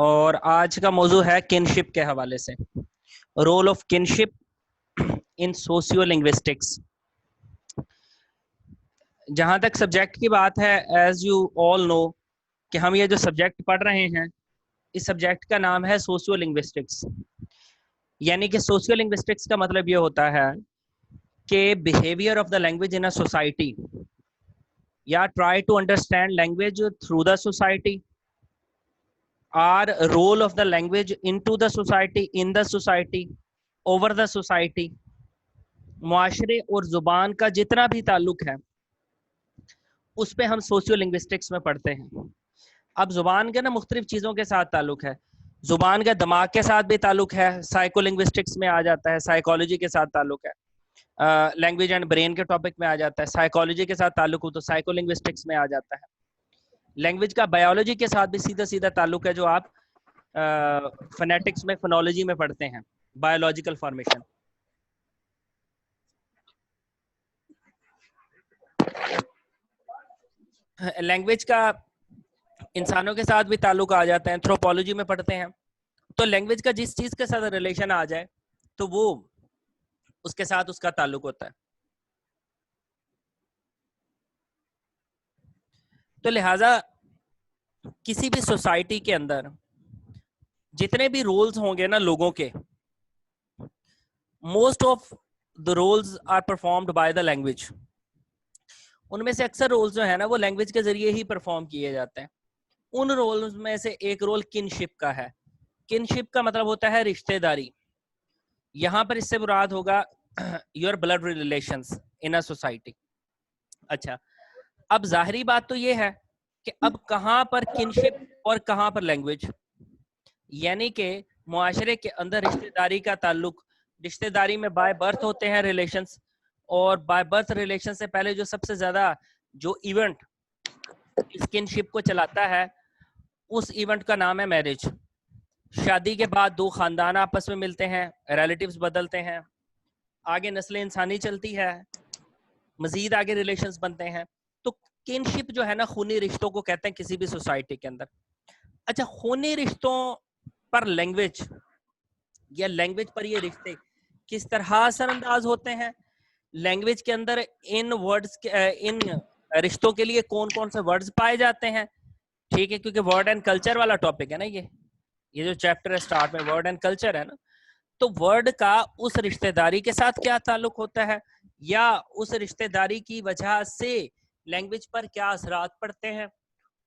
और आज का मौजू है किनशिप के हवाले से, role of kinship in sociolinguistics. जहां तक सब्जेक्ट की बात है, एज यू ऑल नो कि हम ये जो सब्जेक्ट पढ़ रहे हैं, इस सब्जेक्ट का नाम है सोशियो लिंग्विस्टिक्स। यानी कि सोशियो लिंग्विस्टिक्स का मतलब ये होता है कि behaviour of the language in a society, या try to understand language through the society, or role of the language into the society, in the society, over the society. मुआशरे और जुबान का जितना भी ताल्लुक है उस पे हम सोशियो लिंग्विस्टिक्स में पढ़ते हैं। अब जुबान के ना मुख्तलिफ चीज़ों के साथ ताल्लुक है। जुबान का दिमाग के साथ भी ताल्लुक है, साइको लिंग्विस्टिक्स में आ जाता है, साइकोलॉजी के साथ ताल्लुक है, लैंग्वेज एंड ब्रेन के टॉपिक में आ जाता है, साइकोलॉजी के साथ ताल्लुक हो तो साइको लिंग्विस्टिक्स में आ जाता है। लैंग्वेज का बायोलॉजी के साथ भी सीधा सीधा ताल्लुक है, जो आप फोनेटिक्स में, फोनोलॉजी में पढ़ते हैं, बायोलॉजिकल फॉर्मेशन। लैंग्वेज का इंसानों के साथ भी ताल्लुक आ जाता है, एंथ्रोपोलॉजी में पढ़ते हैं। तो लैंग्वेज का जिस चीज के साथ रिलेशन आ जाए तो वो उसके साथ उसका ताल्लुक होता है। तो लिहाजा किसी भी सोसाइटी के अंदर जितने भी रोल्स होंगे ना लोगों के, most of the roles are performed by the language. उनमें से अक्सर रोल्स जो है ना वो लैंग्वेज के जरिए ही परफॉर्म किए जाते हैं। उन रोल्स में से एक रोल किनशिप का है। किनशिप का मतलब होता है रिश्तेदारी। यहां पर इससे मुराद होगा your blood relations in a society. अच्छा, अब जाहिरी बात तो ये है कि अब कहां पर किनशिप और कहां पर लैंग्वेज, यानी कि मुआशरे के अंदर रिश्तेदारी का ताल्लुक, रिश्तेदारी में बाय बर्थ होते हैं रिलेशंस, और बाय बर्थ रिलेशन से पहले जो सबसे ज्यादा जो इवेंट किनशिप को चलाता है उस इवेंट का नाम है मैरिज। शादी के बाद दो खानदान आपस में मिलते हैं, रिलेटिव्स बदलते हैं, आगे नस्ल इंसानी चलती है, मजीद आगे रिलेशंस बनते हैं। तो किनशिप जो है ना, खूनी रिश्तों को कहते हैं किसी भी सोसाइटी के अंदर। अच्छा, खूनी रिश्तों पर लैंग्वेज या लैंग्वेज पर ये रिश्ते किस तरह असरअंदाज होते हैं? लैंग्वेज के अंदर इन वर्ड्स इन रिश्तों के लिए कौन कौन से वर्ड्स पाए जाते हैं? ठीक है, क्योंकि वर्ड एंड कल्चर वाला टॉपिक है ना ये जो चैप्टर है स्टार्ट में वर्ड एंड कल्चर है ना, तो वर्ड का उस रिश्तेदारी के साथ क्या ताल्लुक होता है, या उस रिश्तेदारी की वजह से लैंग्वेज पर क्या असरात पड़ते हैं,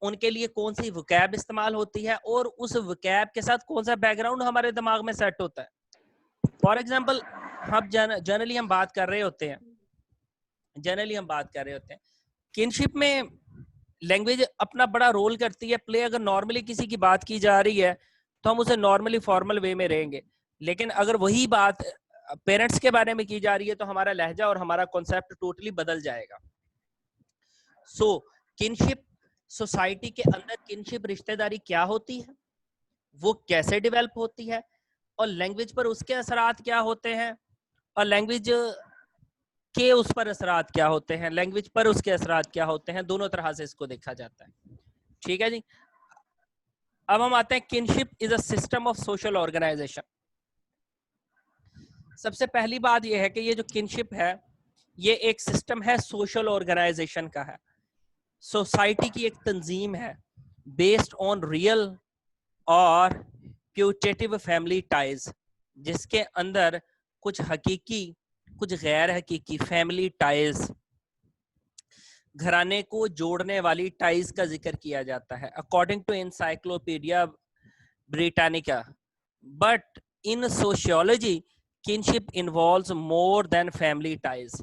उनके लिए कौन सी वोकैब इस्तेमाल होती है, और उस वोकैब के साथ कौन सा बैकग्राउंड हमारे दिमाग में सेट होता है। फॉर एग्जाम्पल, हम जनरली हम बात कर रहे होते हैं किनशिप में लैंग्वेज अपना बड़ा रोल करती है प्ले। अगर नॉर्मली किसी की बात की जा रही है तो हम उसे नॉर्मली फॉर्मल वे में रहेंगे, लेकिन अगर वही बात पेरेंट्स के बारे में की जा रही है तो हमारा लहजा और हमारा कॉन्सेप्ट टोटली बदल जाएगा। सो किनशिप सोसाइटी के अंदर किनशिप रिश्तेदारी क्या होती है, वो कैसे डेवलप होती है, और लैंग्वेज पर उसके असरात क्या होते हैं, और लैंग्वेज के उस पर असरात क्या होते हैं, लैंग्वेज पर उसके असरात क्या होते हैं, दोनों तरह से इसको देखा जाता है। ठीक है जी। अब हम आते हैं kinship is a system of social organisation. सबसे पहली बात यह है कि ये जो किनशिप है ये एक सिस्टम है, सोशल ऑर्गेनाइजेशन का है। सोसाइटी की एक तंजीम है बेस्ड ऑन रियल और प्यूटेटिव फैमिली टाइज, जिसके अंदर कुछ हकीकी कुछ गैर हकीकी फैमिली टाइज, घराने को जोड़ने वाली टाइज का जिक्र किया जाता है according to Encyclopaedia Britannica. But in sociology kinship involves more than family ties.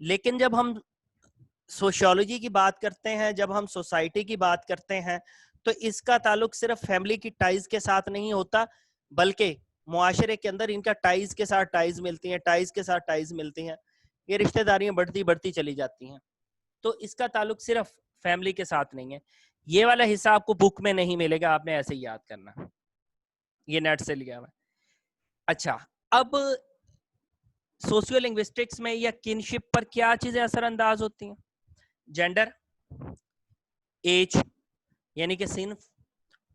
लेकिन जब हम सोशियोलॉजी की बात करते हैं, जब हम सोसाइटी की बात करते हैं, तो इसका ताल्लुक सिर्फ फैमिली की टाइज के साथ नहीं होता, बल्कि मुआशरे के अंदर इनका टाइज के साथ टाइज मिलती हैं, टाइज के साथ टाइज मिलती हैं, ये रिश्तेदारियां बढ़ती बढ़ती चली जाती हैं। तो इसका ताल्लुक सिर्फ फैमिली के साथ नहीं है। ये वाला हिस्सा आपको बुक में नहीं मिलेगा, आपने ऐसे ही याद करना, ये नेट से लिया हुआ। अच्छा, अब सोशियो लिंग्विस्टिक्स में या किनशिप पर क्या चीजें असरअंदाज होती हैं? जेंडर, एज यानी कि सिन्फ,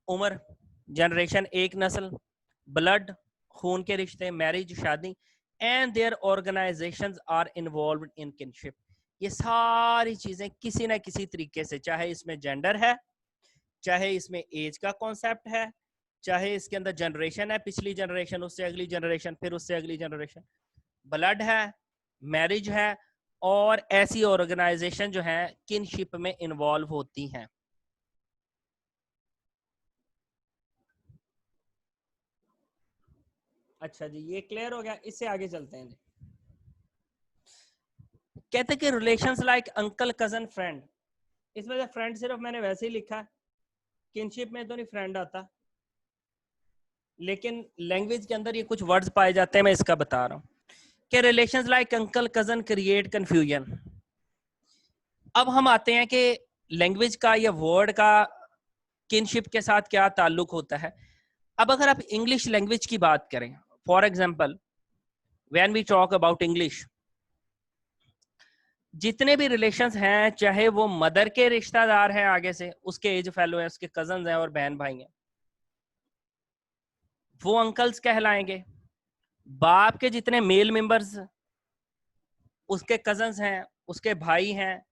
उम्र, जनरेशन एक नस्ल, ब्लड खून के रिश्ते, मैरिज शादी, and their organisations are involved in kinship. ये सारी चीजें किसी ना किसी तरीके से, चाहे इसमें जेंडर है, चाहे इसमें एज का कॉन्सेप्ट है, चाहे इसके अंदर जनरेशन है, पिछली जनरेशन, उससे अगली जनरेशन, फिर उससे अगली जनरेशन, ब्लड है, मैरिज है, और ऐसी ऑर्गेनाइजेशन जो है किनशिप में इन्वॉल्व होती हैं। अच्छा जी, ये क्लियर हो गया। इससे आगे चलते हैं। कहते कि relations like uncle, cousin, friend. इसमें से फ्रेंड सिर्फ मैंने वैसे ही लिखा, किनशिप में तो नहीं फ्रेंड आता, लेकिन लैंग्वेज के अंदर ये कुछ वर्ड्स पाए जाते हैं, मैं इसका बता रहा हूँ कि relations like uncle, cousin create confusion. अब हम आते हैं कि लैंग्वेज का या वर्ड का किनशिप के साथ क्या ताल्लुक होता है। अब अगर आप इंग्लिश लैंग्वेज की बात करें, for example when we talk about English, जितने भी रिलेशंस हैं, चाहे वो मदर के रिश्तेदार हैं, आगे से उसके एज फेलो हैं, उसके कजन हैं और बहन भाई हैं, वो अंकल्स कहलाएंगे। बाप के जितने मेल मेंबर्स, उसके कजन्स हैं, उसके भाई हैं,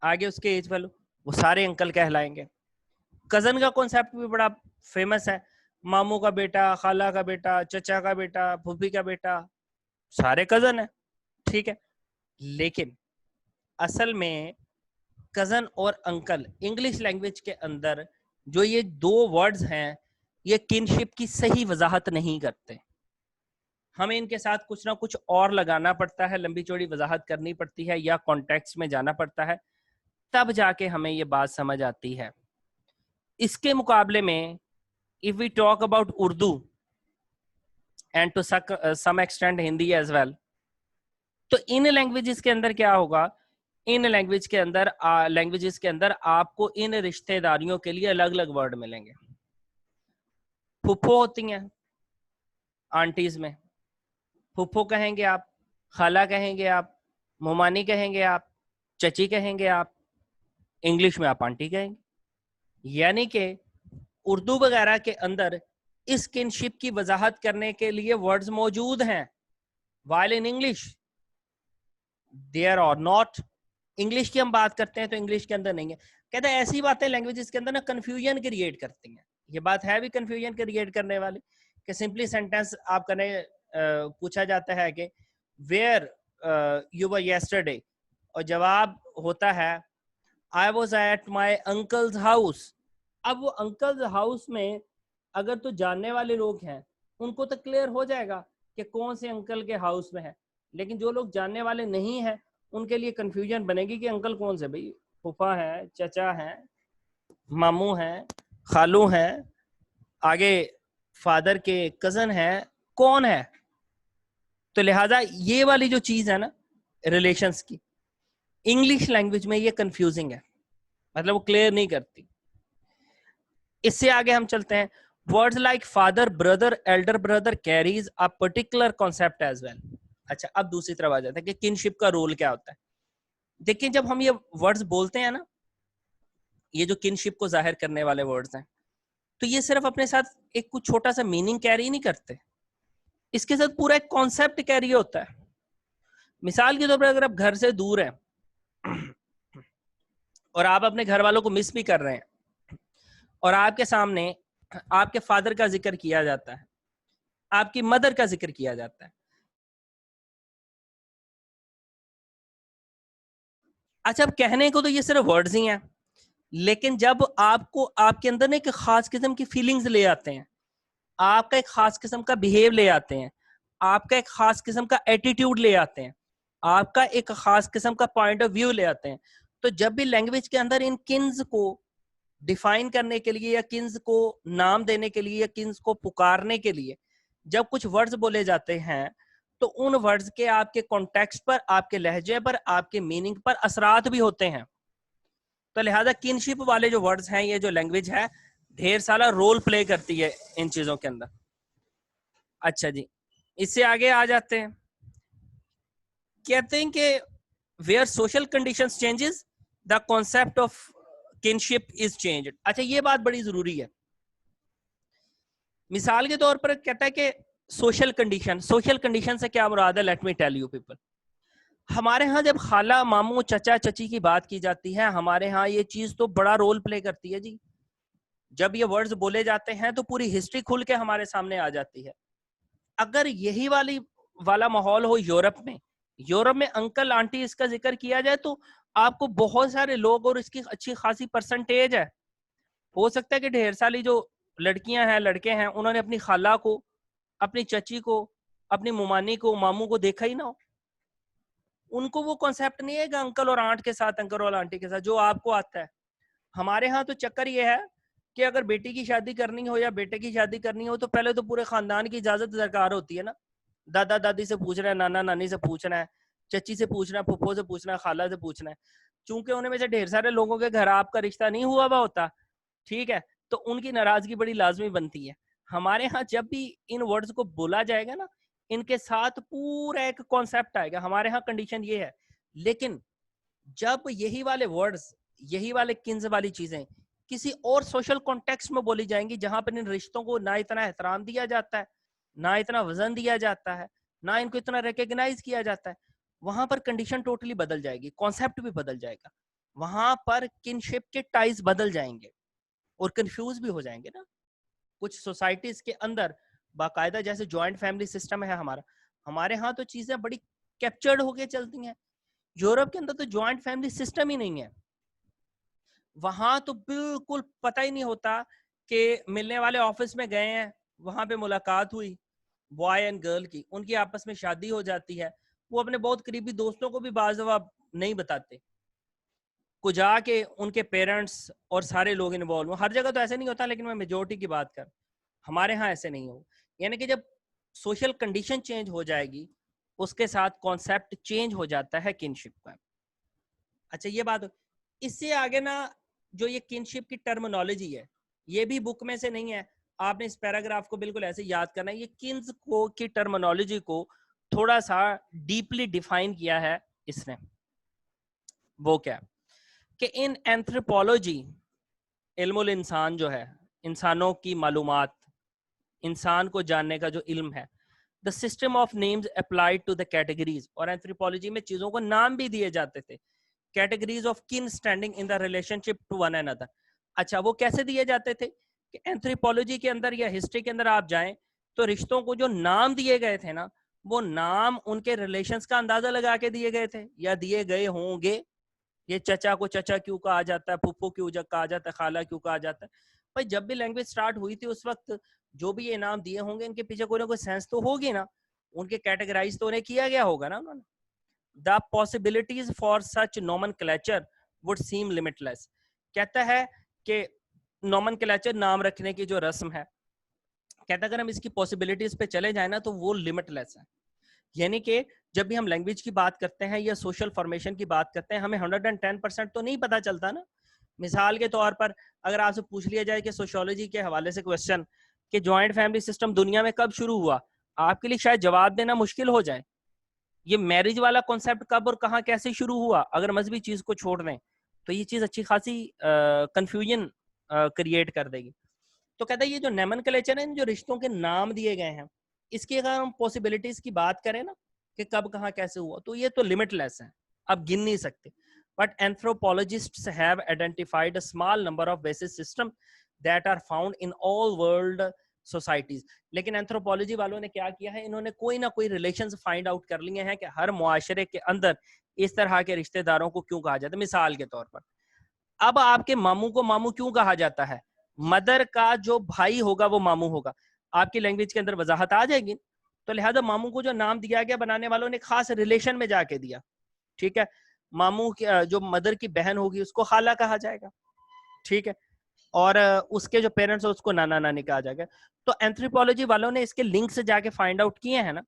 आगे उसके एज फेलो, वो सारे अंकल कहलाएंगे। कजन का कॉन्सेप्ट भी बड़ा फेमस है, मामू का बेटा, खाला का बेटा, चचा का बेटा, फूफी का बेटा, सारे कजन है, ठीक है। लेकिन असल में कजन और अंकल इंग्लिश लैंग्वेज के अंदर जो ये दो वर्ड्स हैं, ये किनशिप की सही वजाहत नहीं करते। हमें इनके साथ कुछ ना कुछ और लगाना पड़ता है, लंबी चौड़ी वजाहत करनी पड़ती है, या कॉन्टेक्स्ट में जाना पड़ता है, तब जाके हमें ये बात समझ आती है। इसके मुकाबले में if we talk about Urdu and to some extent Hindi as well, तो इन लैंग्वेजेस के अंदर क्या होगा, इन लैंग्वेजेस के अंदर आपको इन रिश्तेदारियों के लिए अलग अलग वर्ड मिलेंगे। फुफ्फो होती हैं आंटीज में, फुफ्फो कहेंगे आप, खाला कहेंगे आप, मोमानी कहेंगे आप, चची कहेंगे आप, इंग्लिश में आप आंटी कहेंगे। यानी कि उर्दू वगैरह के अंदर इस किनशिप की वजाहत करने के लिए वर्ड्स मौजूद हैं, वाइल इन इंग्लिश देयर और नॉट। इंग्लिश की हम बात करते हैं तो इंग्लिश के अंदर नहीं है। कहते हैं ऐसी बातें लैंग्वेजेस के अंदर ना कंफ्यूजन क्रिएट करती हैं। ये बात है भी कंफ्यूजन क्रिएट करने वाली, कि सिंपली सेंटेंस आप करने पूछा जाता है कि वेयर यू वर यस्टरडे, और जवाब होता है I was at my uncles house. अब वो अंकल्स हाउस में अगर तो जानने वाले लोग हैं उनको तो क्लियर हो जाएगा कि कौन से अंकल के हाउस में है, लेकिन जो लोग जानने वाले नहीं हैं उनके लिए कंफ्यूजन बनेगी कि अंकल कौन से, भाई फूफा है, चचा है, मामू हैं, खालू हैं, आगे फादर के कजन है, कौन है। तो लिहाजा ये वाली जो चीज है ना रिलेशंस की, इंग्लिश लैंग्वेज में ये कंफ्यूजिंग है, मतलब वो क्लियर नहीं करती। इससे आगे हम चलते हैं। Words like father, brother, elder brother carries a particular concept as well. अच्छा, अब दूसरी तरफ आ जाता है कि किनशिप का रोल क्या होता है। देखिए, जब हम ये वर्ड्स बोलते हैं ना, ये जो किनशिप को जाहिर करने वाले वर्ड्स हैं, तो ये सिर्फ अपने साथ एक कुछ छोटा सा मीनिंग कैरी नहीं करते, इसके साथ पूरा एक कॉन्सेप्ट कैरी होता है। मिसाल के तौर पर अगर आप घर से दूर हैं और आप अपने घर वालों को मिस भी कर रहे हैं, और आपके सामने आपके फादर का जिक्र किया जाता है, आपकी मदर का जिक्र किया जाता है, अच्छा, अब कहने को तो ये सिर्फ वर्ड्स ही हैं, लेकिन जब आपको आपके अंदर ना एक खास किस्म की फीलिंग्स ले आते हैं, आपका एक खास किस्म का बिहेव ले आते हैं, आपका एक खास किस्म का एटीट्यूड ले आते हैं, आपका एक खास किस्म का पॉइंट ऑफ व्यू ले आते हैं, तो जब भी लैंग्वेज के अंदर इन किन्स को डिफाइन करने के लिए, या किन्स को नाम देने के लिए, या किन्स को पुकारने के लिए जब कुछ वर्ड्स बोले जाते हैं, तो उन वर्ड्स के आपके कॉन्टेक्स्ट पर, आपके लहजे पर, आपके मीनिंग पर असरात भी होते हैं। तो लिहाजा किनशिप वाले जो वर्ड्स हैं, ये जो लैंग्वेज है ढेर सारा रोल प्ले करती है इन चीजों के अंदर। अच्छा जी, इससे आगे आ जाते हैं। कहते हैं कि where social conditions changes the concept of kinship is changed. अच्छा, ये बात बड़ी जरूरी है मिसाल के तौर पर कहता है कि सोशल कंडीशन से क्या मुराद है, let me tell you people. हमारे यहाँ जब खाला मामू चचा चची की बात की जाती है, हमारे यहाँ ये चीज तो बड़ा रोल प्ले करती है जी। जब ये वर्ड्स बोले जाते हैं तो पूरी हिस्ट्री खुल के हमारे सामने आ जाती है। अगर यही वाला माहौल हो यूरोप में अंकल आंटी इसका जिक्र किया जाए तो आपको बहुत सारे लोग, और इसकी अच्छी खासी परसेंटेज है, हो सकता है कि ढेर सारी जो लड़कियां हैं लड़के हैं उन्होंने अपनी खाला को, अपनी चची को, अपनी मुमानी को, मामू को देखा ही ना हो। उनको वो कॉन्सेप्ट नहीं है कि अंकल और आंट के साथ, अंकल और आंटी के साथ जो आपको आता है। हमारे यहाँ तो चक्कर ये है कि अगर बेटी की शादी करनी हो या बेटे की शादी करनी हो तो पहले तो पूरे खानदान की इजाजत दरकार होती है ना। दादा दादी से पूछना है, नाना नानी से पूछना है, चची से पूछना है, फुफ्फो से पूछना है, खाला से पूछना है। चूंकि उनमें में से ढेर सारे लोगों के घर आपका रिश्ता नहीं हुआ हुआ होता, ठीक है, तो उनकी नाराजगी बड़ी लाजमी बनती है। हमारे यहाँ जब भी इन वर्ड्स को बोला जाएगा ना, इनके साथ पूरा एक कॉन्सेप्ट आएगा। हमारे यहाँ कंडीशन ये है। लेकिन जब यही वाले वर्ड्स, यही वाले किन्स वाली चीजें किसी और सोशल कॉन्टेक्स्ट में बोली जाएंगी जहां पर इन रिश्तों को ना इतना एहतराम दिया जाता है, ना इतना वजन दिया जाता है, ना इनको इतना रिकॉग्नाइज किया जाता है, वहां पर कंडीशन टोटली बदल जाएगी, कॉन्सेप्ट भी बदल जाएगा। वहां पर किनशिप के टाइज बदल जाएंगे और कंफ्यूज भी हो जाएंगे ना। कुछ सोसाइटीज के अंदर बाकायदा जैसे ज्वाइंट फैमिली सिस्टम है हमारा, हमारे यहाँ तो चीजें बड़ी कैप्चर्ड होके चलती हैं। यूरोप के अंदर तो ज्वाइंट फैमिली सिस्टम ही नहीं है। वहां तो बिल्कुल पता ही नहीं होता कि मिलने वाले ऑफिस में गए हैं, वहां पे मुलाकात हुई बॉय एंड गर्ल की, उनकी आपस में शादी हो जाती है, वो अपने बहुत करीबी दोस्तों को भी बाज़ दफा नहीं बताते, को जाके उनके पेरेंट्स और सारे लोग इन्वॉल्व हो। हर जगह तो ऐसे नहीं होता, लेकिन मैं मेजोरिटी की बात कर, हमारे यहाँ ऐसे नहीं हो। यानी कि जब सोशल कंडीशन चेंज हो जाएगी उसके साथ कॉन्सेप्ट चेंज हो जाता है किनशिप का। अच्छा ये बात, इससे आगे ना जो ये किनशिप की टर्मिनोलॉजी है ये भी बुक में से नहीं है, आपने इस पैराग्राफ को बिल्कुल ऐसे याद करना है। ये किन्स को की टर्मिनोलॉजी को थोड़ा सा डीपली डिफाइन किया है इसने। वो क्या कि इन एंथ्रोपोलॉजी, इल्मुल इंसान जो है, इंसानों की मालूमात, इंसान को जानने का जो इल्म है, the system of names applied to the categories, और एंथ्रोपोलॉजी में चीजों को नाम भी दिए जाते थे, categories of kin standing in the relationship to one another. अच्छा वो कैसे दिए जाते थे कि एंथ्रोपोलॉजी के अंदर या हिस्ट्री के अंदर आप जाएं तो रिश्तों को जो नाम दिए गए थे ना, वो नाम उनके रिलेशंस का अंदाजा लगा के दिए गए थे या दिए गए होंगे। ये चचा को चचा क्यों कहा जाता है, फुफ्फो क्यों कहा जाता है, खाला क्यों कहा जाता है। भाई जब भी लैंग्वेज स्टार्ट हुई थी उस वक्त जो भी ये नाम दिए होंगे इनके पीछे कोई ना कोई सेंस तो होगी ना, उनके कैटेगराइज तो उन्हें किया गया होगा ना उन्होंने। The possibilities for such nomenclature would seem limitless। कहता है कि nomenclature नाम रखने की जो रस्म है, कहता है अगर हम इसकी पॉसिबिलिटीज पे चले जाए ना तो वो लिमिटलेस है। यानी कि जब भी हम लैंग्वेज की बात करते हैं या सोशल फॉर्मेशन की बात करते हैं, हमें 110% तो नहीं पता चलता ना। मिसाल के तौर पर अगर आपसे पूछ लिया जाए कि सोशियोलॉजी के हवाले से क्वेश्चन कि ज्वाइंट फैमिली सिस्टम दुनिया में कब शुरू हुआ, आपके लिए शायद जवाब देना मुश्किल हो जाए। ये मैरिज वाला कॉन्सेप्ट कब और कहाँ कैसे शुरू हुआ, अगर मजहबी चीज को छोड़ दें तो ये चीज अच्छी खासी कंफ्यूजन क्रिएट कर देगी। तो कहता है ये जो नोमेनक्लेचर है, जो रिश्तों के नाम दिए गए हैं, इसकी अगर हम पॉसिबिलिटीज की बात करें ना कि कब कहाँ कैसे हुआ, तो ये तो लिमिटलेस है, आप गिन नहीं सकते। But anthropologists have identified a small number of basic system that are found in all world societies. लेकिन एंथ्रोपोलॉजी वालों ने क्या किया है, इन्होंने कोई ना कोई रिलेशंस फाइंड आउट कर लिए हैं कि हर मुआशरे के अंदर इस तरह के रिश्तेदारों को क्यों कहा जाता है। मिसाल के तौर पर अब आपके मामू को मामू क्यों कहा जाता है, मदर का जो भाई होगा वो मामू होगा, आपकी लैंग्वेज के अंदर वजाहत आ जाएगी। तो लिहाजा मामू को जो नाम दिया गया बनाने वालों ने खास रिलेशन में जाके दिया, ठीक है। मामू जो मदर की बहन होगी उसको खाला कहा जाएगा, ठीक है, और उसके जो पेरेंट्स हो उसको नाना नानी कहा जाएगा। तो एंथ्रोपोलॉजी वालों ने इसके लिंक से जाके फाइंड आउट किए हैं ना।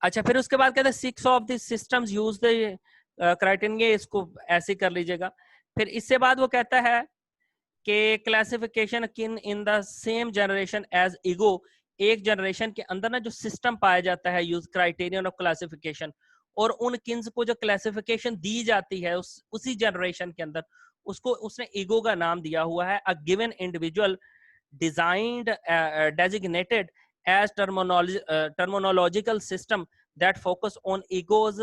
अच्छा फिर उसके बाद कहते हैं 6 of the systems use the criteria, इसको ऐसे कर लीजिएगा। फिर इससे बाद वो कहता है कि classification kin in the same generation as ego, एक जनरेशन के अंदर ना जो सिस्टम पाया जाता है यूज क्राइटेरियन ऑफ क्लासिफिकेशन, और उन किन्स को जो क्लासिफिकेशन दी जाती है उसी जनरेशन के अंदर, उसको उसने ईगो का नाम दिया हुआ है। A given individual designed designated as terminological system that focus on egos.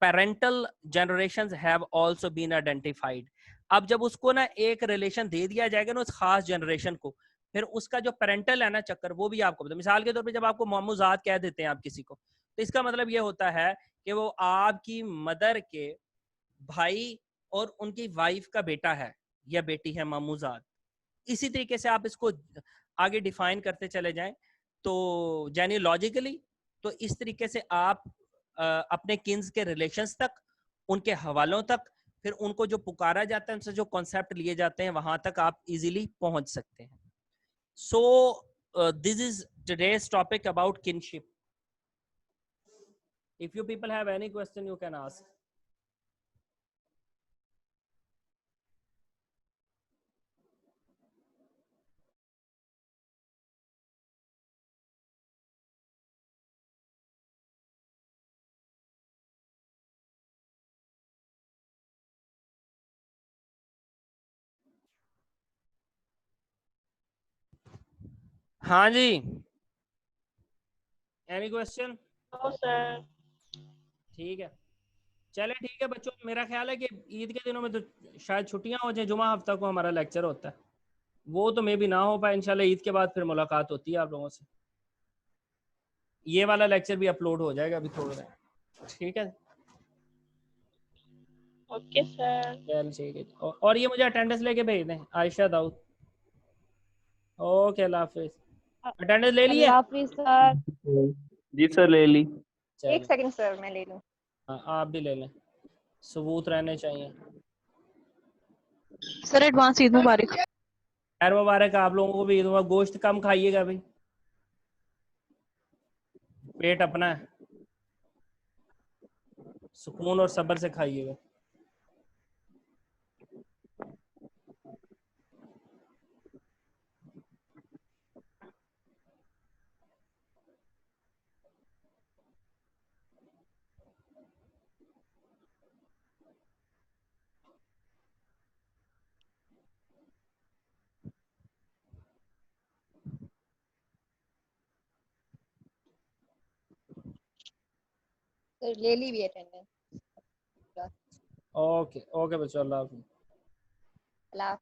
Parental generations have also been identified. अब जब उसको ना एक रिलेशन दे दिया जाएगा ना उस खास जनरेशन को, फिर उसका जो पेरेंटल है ना चक्कर, वो भी आपको पता। मिसाल के तौर पे जब आपको मोमूजात कह देते हैं आप किसी को, तो इसका मतलब ये होता है कि वो आपकी मदर के भाई और उनकी वाइफ का बेटा है या बेटी है मामूजात। इसी तरीके से आप इसको आगे डिफाइन करते चले जाएं तो जेनियोलॉजिकली, तो इस तरीके से आप अपने किन्स के रिलेशंस तक, उनके हवालों तक, फिर उनको जो पुकारा जाता है, उनसे जो कॉन्सेप्ट लिए जाते हैं, वहां तक आप इजीली पहुंच सकते हैं। So this is today's topic about kinship. If you people have any question you can ask. हाँ जी, एनी क्वेश्चन? No sir. ठीक है, चले ठीक है बच्चों, मेरा ख्याल है कि ईद के दिनों में तो शायद छुट्टियां हो जाए, जुमा हफ्ता को हमारा लेक्चर होता है, वो तो मे भी ना हो पाए। इंशाल्लाह ईद के बाद फिर मुलाकात होती है आप लोगों से। ये वाला लेक्चर भी अपलोड हो जाएगा अभी थोड़ा देर, ठीक है? Okay sir. चल ठीक है, और ये मुझे अटेंडेंस लेके भेज दें, आयशा दाऊद। ओके, अल्लाह हाफिज। अटेंडेंस ले लिए? अल्लाह हाफिज सर। जी सर ले ली। एक सेकंड सर, मैं ले लूं। हाँ, आप भी ले लें, सबूत रहने चाहिए। सर एडवांस ईद मुबारक। खैर मुबारक आप लोगों को भी। गोश्त कम खाइएगा भाई, पेट अपना है, सुकून और सब्र से खाइएगा। सर ले ली भी अटेंडेंस। ओके ओके बच्चों, अल्लाह हाफिज। अल्लाह